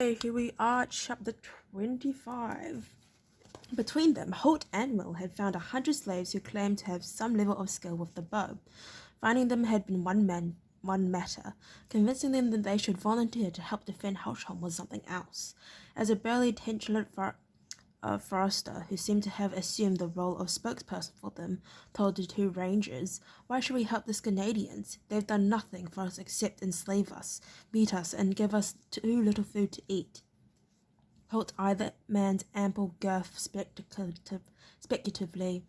Okay, here we are, chapter 25. Between them, Holt and Will had found 100 slaves who claimed to have some level of skill with the bow. Finding them had been one matter. Convincing them that they should volunteer to help defend Helsham was something else. As a burly, titulant forester, who seemed to have assumed the role of spokesperson for them, told the two rangers, "Why should we help the Canadians? They've done nothing for us except enslave us, beat us, and give us too little food to eat." Holt eyed the man's ample girth speculatively.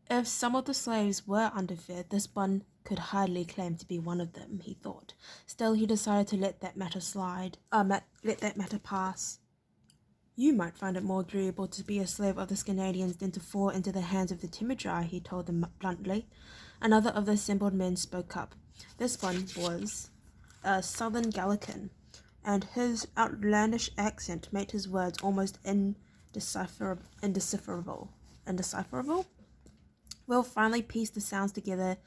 If some of the slaves were underfed, this one could hardly claim to be one of them, he thought. Still, he decided to let that matter pass. "You might find it more agreeable to be a slave of the Canadians than to fall into the hands of the Timidri," he told them bluntly. Another of the assembled men spoke up. This one was a southern Gallican, and his outlandish accent made his words almost indecipherable. Will finally pieced the sounds together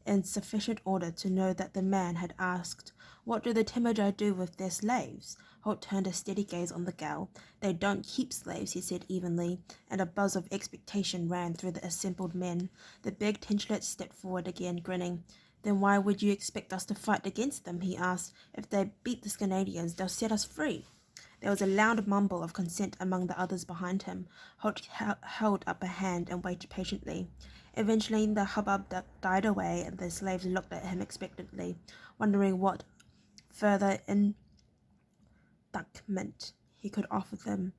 in sufficient order to know that the man had asked, "What do the Timidri do with their slaves?" Holt turned a steady gaze on the gal. "They don't keep slaves," he said evenly, and a buzz of expectation ran through the assembled men. The big Tinchlet stepped forward again, grinning. "Then why would you expect us to fight against them?" he asked. "If they beat the Canadians, they'll set us free." There was a loud mumble of consent among the others behind him. Holt held up a hand and waited patiently. Eventually the hubbub died away, and the slaves looked at him expectantly, wondering what further inducement he could offer them,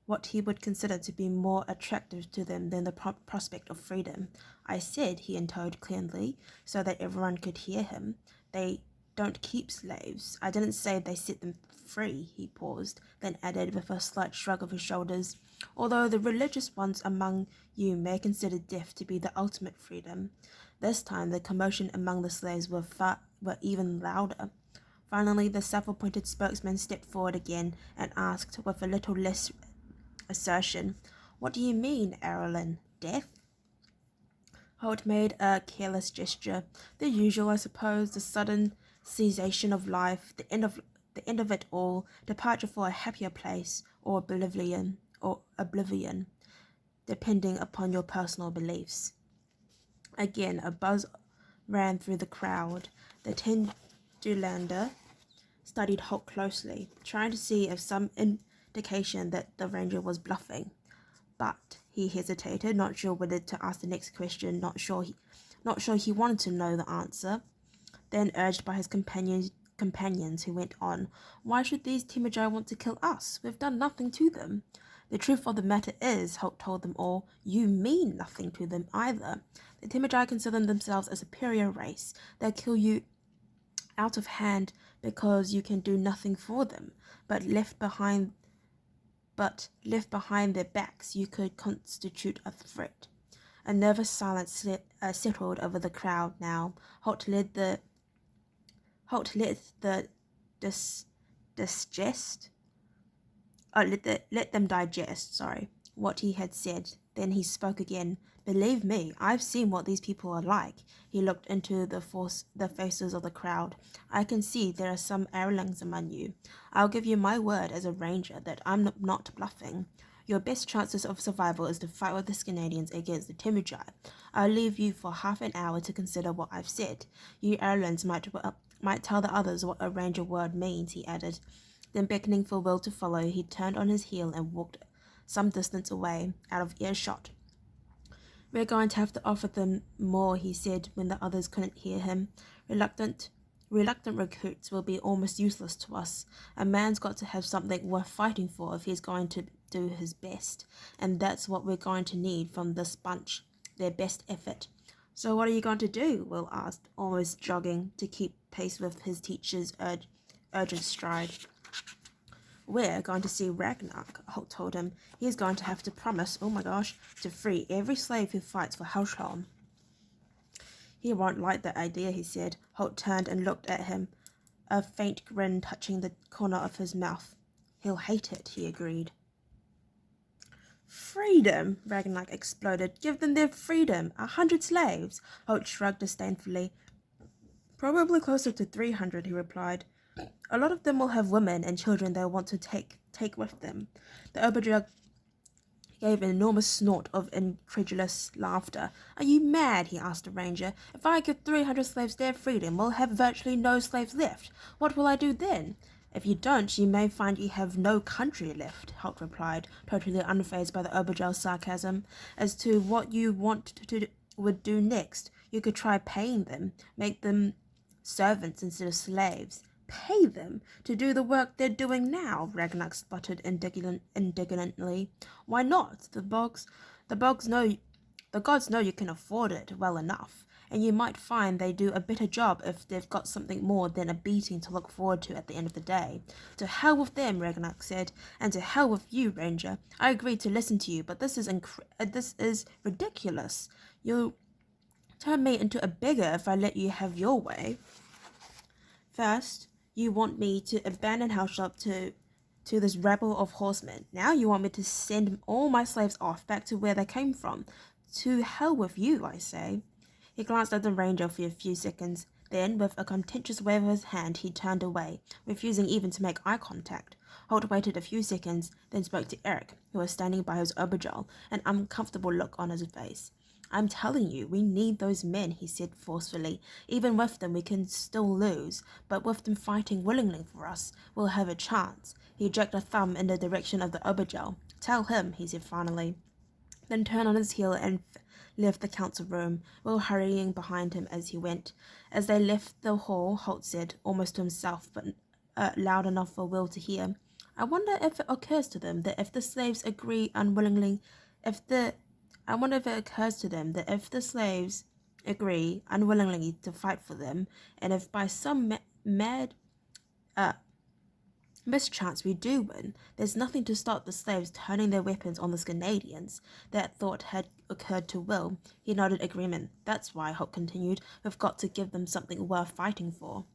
what he would consider to be more attractive to them than the prospect of freedom. "I said," he intoned clearly, so that everyone could hear him, "they don't keep slaves. I didn't say they set them free." He paused, then added with a slight shrug of his shoulders, "Although the religious ones among you may consider death to be the ultimate freedom." This time the commotion among the slaves were even louder. Finally the self-appointed spokesman stepped forward again and asked, with a little less assertion, "What do you mean, Arlen? Death?" Holt made a careless gesture. "The usual, I suppose, the sudden cessation of life, the end of it all, departure for a happier place, or oblivion, depending upon your personal beliefs." Again a buzz ran through the crowd. The Tindulander studied Holt closely, trying to see if some indication that the ranger was bluffing. But he hesitated, not sure whether to ask the next question, not sure he wanted to know the answer. Then, urged by his companions, who went on, "Why should these Timidri want to kill us? We've done nothing to them." "The truth of the matter is," Holt told them all, "you mean nothing to them either. The Timidri consider themselves a superior race. They'll kill you out of hand because you can do nothing for them, but left behind their backs you could constitute a threat." A nervous silence settled over the crowd now. Holt let them digest what he had said. Then he spoke again. "Believe me, I've seen what these people are like." He looked into the faces of the crowd. "I can see there are some Erlings among you. I'll give you my word as a ranger that I'm not bluffing. Your best chances of survival is to fight with the Canadians against the Timidri. I'll leave you for half an hour to consider what I've said. You Erlings might tell the others what a ranger word means," he added. Then, beckoning for Will to follow, he turned on his heel and walked some distance away, out of earshot. "We're going to have to offer them more," he said when the others couldn't hear him. Reluctant recruits will be almost useless to us. A man's got to have something worth fighting for if he's going to do his best, and that's what we're going to need from this bunch, their best effort." "So what are you going to do?" Will asked, almost jogging to keep pace with his teacher's urgent stride. "We're going to see Ragnar," Holt told him. "He's going to have to promise, to free every slave who fights for Helsham." "He won't like that idea," he said. Holt turned and looked at him, a faint grin touching the corner of his mouth. "He'll hate it," he agreed. "Freedom!" Ragnar exploded. "Give them their freedom! 100 slaves!" Holt shrugged disdainfully. "Probably closer to 300, he replied. A lot of them will have women and children they'll want to take with them. The Obergel gave an enormous snort of incredulous laughter. Are you mad? He asked the ranger. If I give 300 slaves their freedom, we'll have virtually no slaves left. What will I do then? If you don't, you may find you have no country left, Holt replied, totally unfazed by the Obergel's sarcasm. As to what you would do next, you could try paying them, make them servants instead of slaves. Pay them to do the work they're doing now, Ragnar sputtered indignantly. Why not? The gods know you can afford it well enough, and you might find they do a better job if they've got something more than a beating to look forward to at the end of the day. To hell with them, Ragnar said, and to hell with you, Ranger. I agreed to listen to you, but this is ridiculous. You'll turn me into a beggar if I let you have your way. First, you want me to abandon Hellshop to this rabble of horsemen. Now you want me to send all my slaves off back to where they came from. To hell with you, I say. He glanced at the ranger for a few seconds. Then, with a contemptuous wave of his hand, he turned away, refusing even to make eye contact. Holt waited a few seconds, then spoke to Eric, who was standing by his Obergel, an uncomfortable look on his face. I'm telling you, we need those men, he said forcefully. Even with them, we can still lose, but with them fighting willingly for us, we'll have a chance. He jerked a thumb in the direction of the Obergel. Tell him, he said finally, then turned on his heel and left the council room, Will hurrying behind him as he went. As they left the hall, Holt said, almost to himself, but loud enough for Will to hear, I wonder if it occurs to them that if the slaves agree unwillingly to fight for them, and if by some mad mischance we do win, there's nothing to stop the slaves turning their weapons on the Canadians. That thought had occurred to Will. He nodded agreement. That's why, Holt continued, we've got to give them something worth fighting for.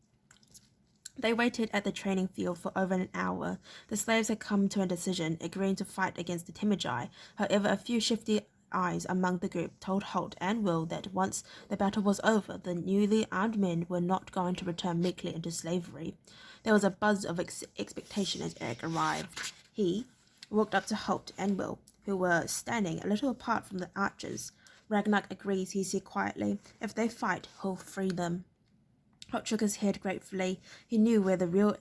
They waited at the training field for over an hour. The slaves had come to a decision, agreeing to fight against the Timajai. However, a few shifty eyes among the group told Holt and Will that once the battle was over, the newly armed men were not going to return meekly into slavery. There was a buzz of expectation as Eric arrived. He walked up to Holt and Will, who were standing a little apart from the archers. Ragnar agrees, he said quietly. If they fight, he'll free them. Holt shook his head gratefully. He knew where the real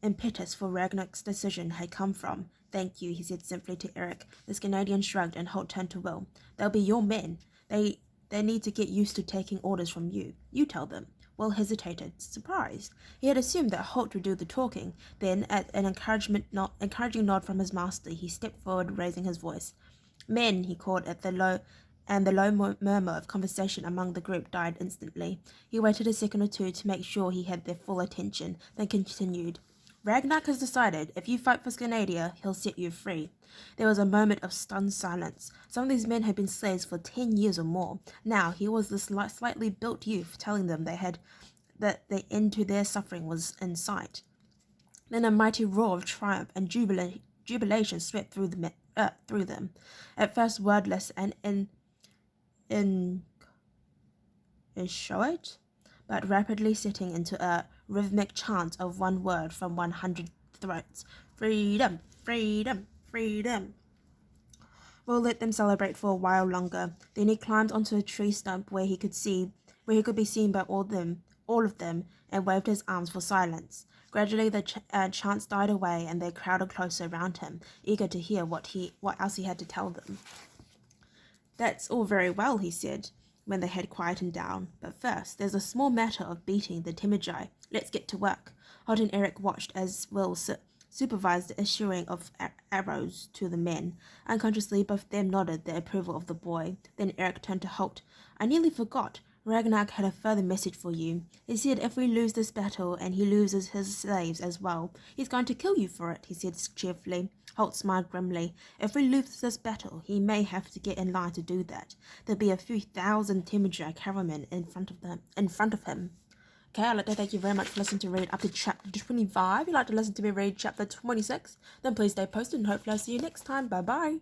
impetus for Ragnar's decision had come from. Thank you, he said simply to Eric. The Canadian shrugged and Holt turned to Will. They'll be your men. They need to get used to taking orders from you. You tell them. Will hesitated, surprised. He had assumed that Holt would do the talking. Then, at an encouraging nod from his master, he stepped forward, raising his voice. Men, he called the low murmur of conversation among the group died instantly. He waited a second or two to make sure he had their full attention, then continued. Ragnar has decided if you fight for Scanadia, he'll set you free. There was a moment of stunned silence. Some of these men had been slaves for 10 years or more. Now he was this slightly built youth telling them that the end to their suffering was in sight. Then a mighty roar of triumph and jubilation swept through them. At first wordless and inchoate, but rapidly setting into a rhythmic chant of one word from 100 throats. Freedom, freedom, freedom. Will let them celebrate for a while longer. Then he climbed onto a tree stump where he could be seen by all of them, and waved his arms for silence. Gradually the chants died away, and they crowded closer around him, eager to hear what else he had to tell them. That's all very well, he said, when they had quietened down. But first, there's a small matter of beating the Timajai. Let's get to work. Holt and Eric watched as Will supervised the issuing of arrows to the men. Unconsciously, both of them nodded their approval of the boy. Then Eric turned to Holt. I nearly forgot. Ragnar had a further message for you. He said if we lose this battle and he loses his slaves as well, he's going to kill you for it, he said cheerfully. Holt smiled grimly. If we lose this battle, he may have to get in line to do that. There'll be a few thousand Timajai cavalrymen in front of him. Okay, I'd like to thank you very much for listening to read up to chapter 25. If you'd like to listen to me read chapter 26, then please stay posted and hopefully I'll see you next time. Bye-bye.